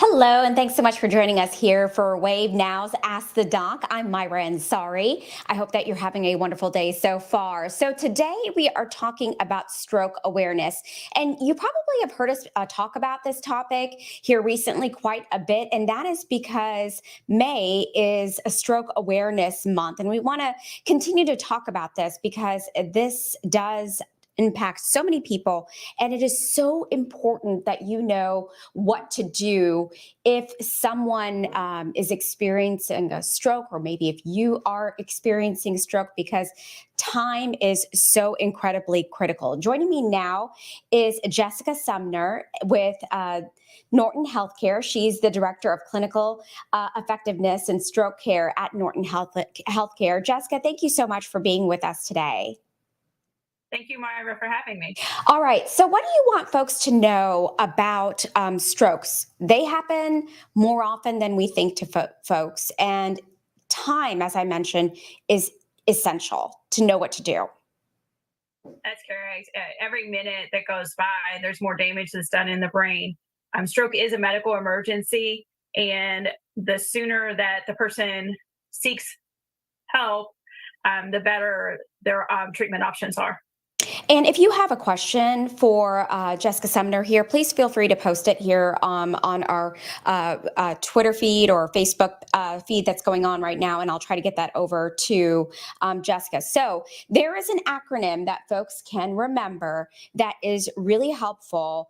Hello, and thanks so much for joining us here for Wave Now's Ask the Doc. I'm Myra Ansari. I hope that you're having a wonderful day so far. So, today we are talking about stroke awareness. And you probably have heard us talk about this topic here recently quite a bit. And that is because May is a stroke awareness month. And we want to continue to talk about this because this does impact so many people. And it is so important that you know what to do if someone is experiencing a stroke, or maybe if you are experiencing stroke, because time is so incredibly critical. Joining me now is Jessica Sumner with Norton Healthcare. She's the Director of Clinical Effectiveness and Stroke Care at Norton Healthcare. Jessica, thank you so much for being with us today. Thank you, Myra, for having me. All right. So, what do you want folks to know about strokes? They happen more often than we think to folks. And time, as I mentioned, is essential to know what to do. That's correct. Every minute that goes by, there's more damage that's done in the brain. Stroke is a medical emergency, and the sooner that the person seeks help, the better their treatment options are. And if you have a question for Jessica Sumner here, please feel free to post it here on our Twitter feed or Facebook feed that's going on right now, and I'll try to get that over to Jessica. So there is an acronym that folks can remember that is really helpful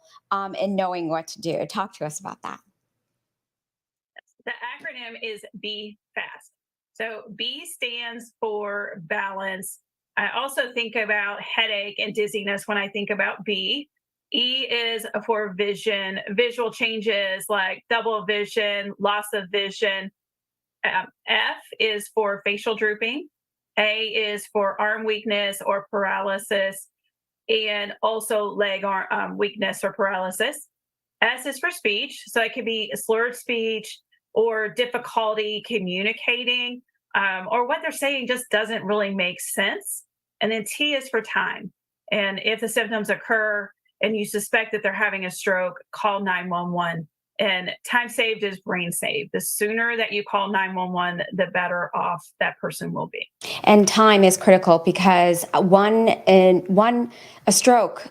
in knowing what to do. Talk to us about that. The acronym is B FAST. So B stands for balance. I also think about headache and dizziness when I think about B. E is for vision, visual changes like double vision, loss of vision. F is for facial drooping. A is for arm weakness or paralysis, and also leg arm weakness or paralysis. S is for speech, so it could be slurred speech or difficulty communicating, or what they're saying just doesn't really make sense. And then T is for time. And if the symptoms occur and you suspect that they're having a stroke, call 911. And time saved is brain saved. The sooner that you call 911, the better off that person will be. And time is critical because a stroke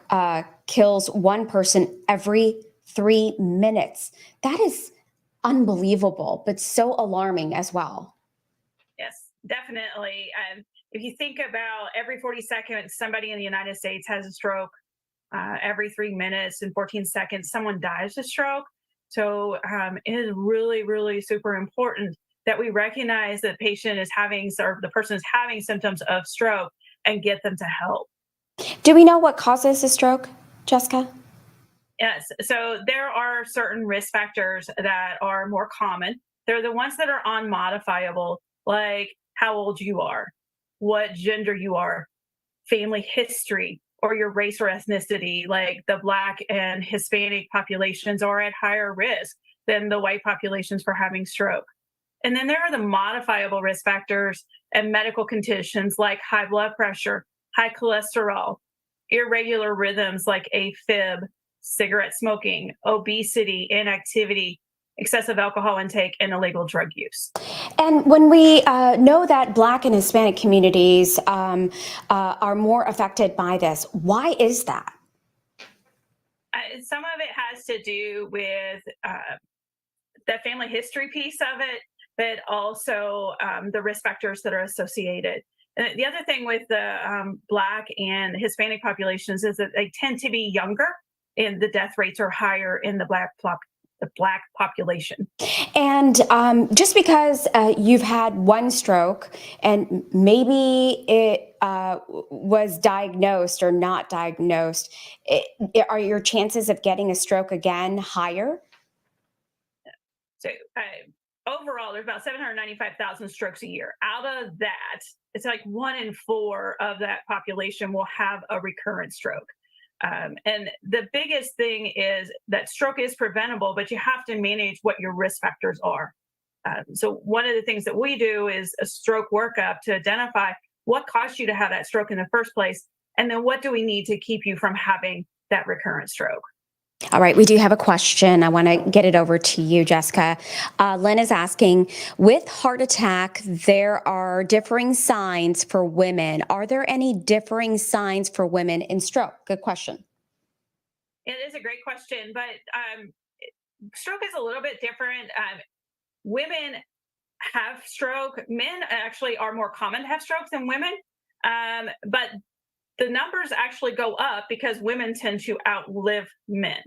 kills one person every 3 minutes. That is unbelievable, but so alarming as well. Yes, definitely. If you think about every 40 seconds, somebody in the United States has a stroke. Every 3 minutes and 14 seconds, someone dies of stroke. So it is really, really super important that we recognize that patient is having, or the person is having symptoms of stroke and get them to help. Do we know what causes a stroke, Jessica? Yes. So there are certain risk factors that are more common. They're the ones that are unmodifiable, like how old you are, what gender you are, family history, or your race or ethnicity. Like the Black and Hispanic populations are at higher risk than the white populations for having stroke. And then there are the modifiable risk factors and medical conditions like high blood pressure, high cholesterol, irregular rhythms like AFib, cigarette smoking, obesity, inactivity, excessive alcohol intake, and illegal drug use. And when we know that Black and Hispanic communities are more affected by this, why is that? Some of it has to do with the family history piece of it, but also the risk factors that are associated. And the other thing with the Black and Hispanic populations is that they tend to be younger, and the death rates are higher in the Black population. And just because you've had one stroke and maybe it was diagnosed or not diagnosed, are your chances of getting a stroke again higher? So overall, there's about 795,000 strokes a year. Out of that, it's like 1 in 4 of that population will have a recurrent stroke. And the biggest thing is that stroke is preventable, but you have to manage what your risk factors are. So one of the things that we do is a stroke workup to identify what caused you to have that stroke in the first place, and then what do we need to keep you from having that recurrent stroke. All right, we do have a question. I want to get it over to you, Jessica. Lynn is asking, with heart attack, there are differing signs for women. Are there any differing signs for women in stroke? Good question. It is a great question, but stroke is a little bit different. Women have stroke. Men actually are more common to have stroke than women. But the numbers actually go up because women tend to outlive men.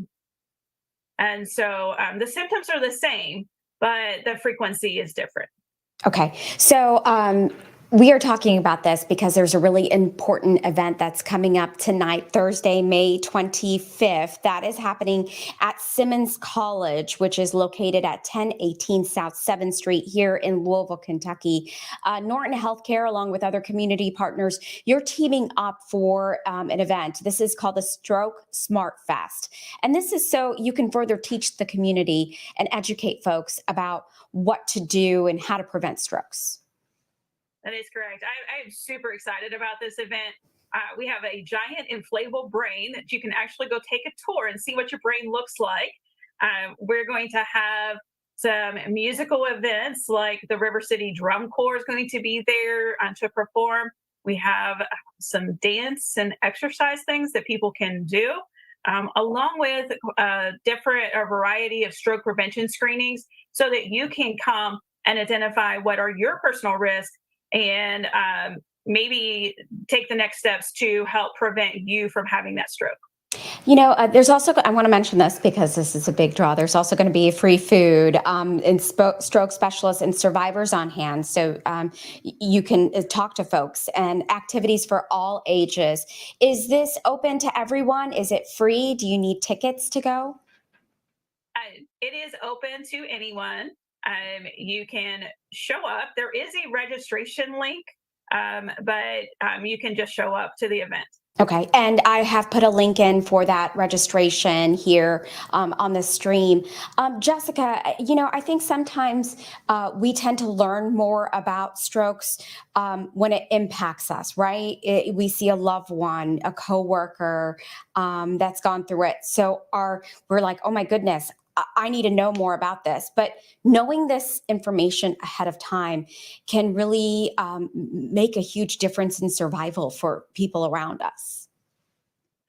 And so the symptoms are the same, but the frequency is different. Okay, so we are talking about this because there's a really important event that's coming up tonight, Thursday, May 25th. That is happening at Simmons College, which is located at 1018 South 7th Street here in Louisville, Kentucky. Norton Healthcare, along with other community partners, you're teaming up for an event. This is called the Stroke Smart Fest. And this is so you can further teach the community and educate folks about what to do and how to prevent strokes. That is correct. I'm super excited about this event. We have a giant inflatable brain that you can actually go take a tour and see what your brain looks like. We're going to have some musical events like the River City Drum Corps is going to be there to perform. We have some dance and exercise things that people can do, along with a variety of stroke prevention screenings so that you can come and identify what are your personal risks and maybe take the next steps to help prevent you from having that stroke. You know, there's also, I want to mention this because this is a big draw. There's also going to be free food and stroke specialists and survivors on hand. So you can talk to folks and activities for all ages. Is this open to everyone? Is it free? Do you need tickets to go? It is open to anyone. You can show up. There is a registration link, but you can just show up to the event. Okay, and I have put a link in for that registration here on the stream. Jessica, you know, I think sometimes we tend to learn more about strokes when it impacts us, right? We see a loved one, a coworker that's gone through it. So we're like, oh my goodness, I need to know more about this. But knowing this information ahead of time can really make a huge difference in survival for people around us.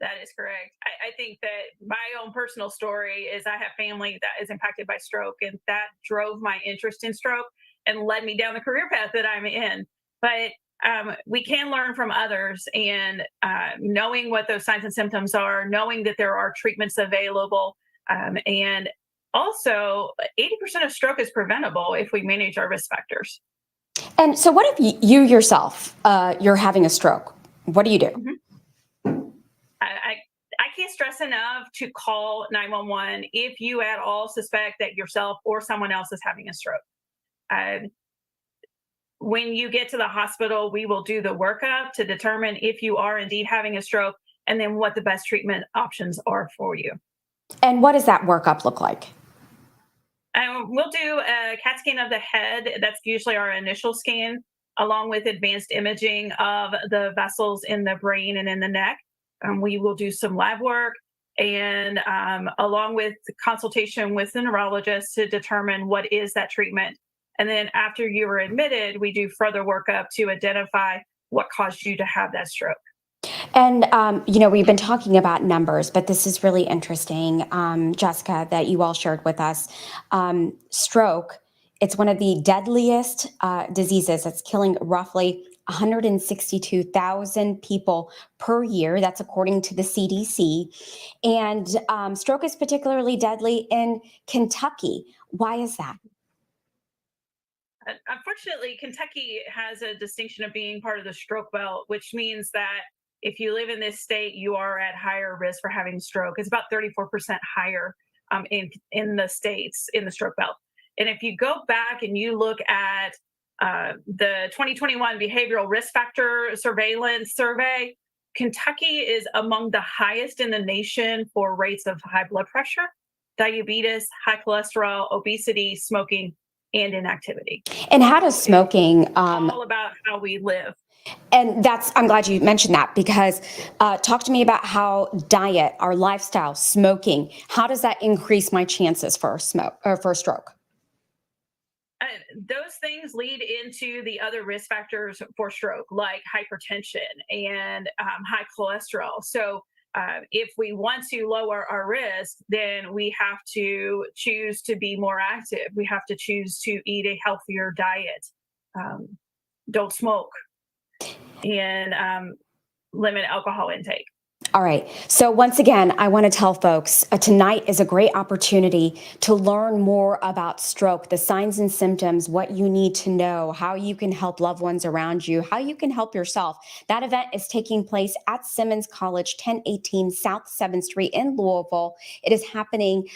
That is correct. I think that my own personal story is I have family that is impacted by stroke, and that drove my interest in stroke and led me down the career path that I'm in. But we can learn from others, and knowing what those signs and symptoms are, knowing that there are treatments available, and also 80% of stroke is preventable if we manage our risk factors. And so, what if you yourself, you're having a stroke? What do you do? Mhm. I can't stress enough to call 911 if you at all suspect that yourself or someone else is having a stroke. Uh, when you get to the hospital, we will do the workup to determine if you are indeed having a stroke and then what the best treatment options are for you. And what does that workup look like? We'll do a CAT scan of the head. That's usually our initial scan, along with advanced imaging of the vessels in the brain and in the neck. We will do some lab work and along with consultation with the neurologist to determine what is that treatment. And then after you were admitted, we do further workup to identify what caused you to have that stroke. And, you know, we've been talking about numbers, but this is really interesting, Jessica, that you all shared with us. Stroke, it's one of the deadliest diseases. It's killing roughly 162,000 people per year. That's according to the CDC. And stroke is particularly deadly in Kentucky. Why is that? Unfortunately, Kentucky has a distinction of being part of the stroke belt, which means that if you live in this state, you are at higher risk for having stroke. It's about 34% higher in the states in the stroke belt. And if you go back and you look at the 2021 behavioral risk factor surveillance survey, Kentucky is among the highest in the nation for rates of high blood pressure, diabetes, high cholesterol, obesity, smoking, and inactivity. And how does smoking All about how we live. And I'm glad you mentioned that because talk to me about how diet, our lifestyle, smoking, how does that increase my chances for smoke or for stroke? uh, those things lead into the other risk factors for stroke, like hypertension and high cholesterol. So, if we want to lower our risk, then we have to choose to be more active. We have to choose to eat a healthier diet. Um, don't smoke and limit alcohol intake. All right. So, once again, I want to tell folks tonight is a great opportunity to learn more about stroke, the signs and symptoms, what you need to know, how you can help loved ones around you, how you can help yourself. That event is taking place at Simmons College, 1018 South 7th Street in Louisville. It is happening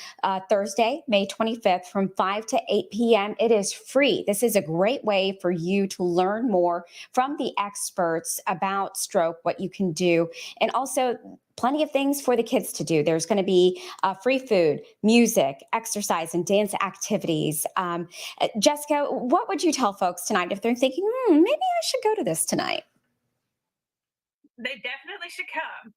Thursday, May 25th from 5 to 8 p.m. It is free. This is a great way for you to learn more from the experts about stroke, what you can do, and also plenty of things for the kids to do. There's going to be free food, music, exercise, and dance activities. Jessica, what would you tell folks tonight if they're thinking, maybe I should go to this tonight? They definitely should come.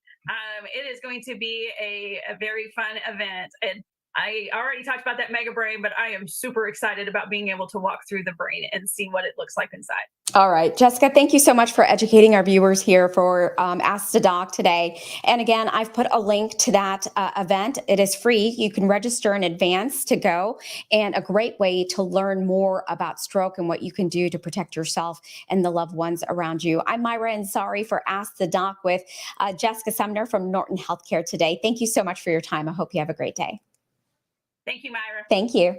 It is going to be a very fun event. And I already talked about that mega brain, but I am super excited about being able to walk through the brain and see what it looks like inside. All right, Jessica, thank you so much for educating our viewers here for Ask the Doc today. And again, I've put a link to that event. It is free. You can register in advance to go, and a great way to learn more about stroke and what you can do to protect yourself and the loved ones around you. I'm Myra Ansari for Ask the Doc with Jessica Sumner from Norton Healthcare today. Thank you so much for your time. I hope you have a great day. Thank you, Myra. Thank you.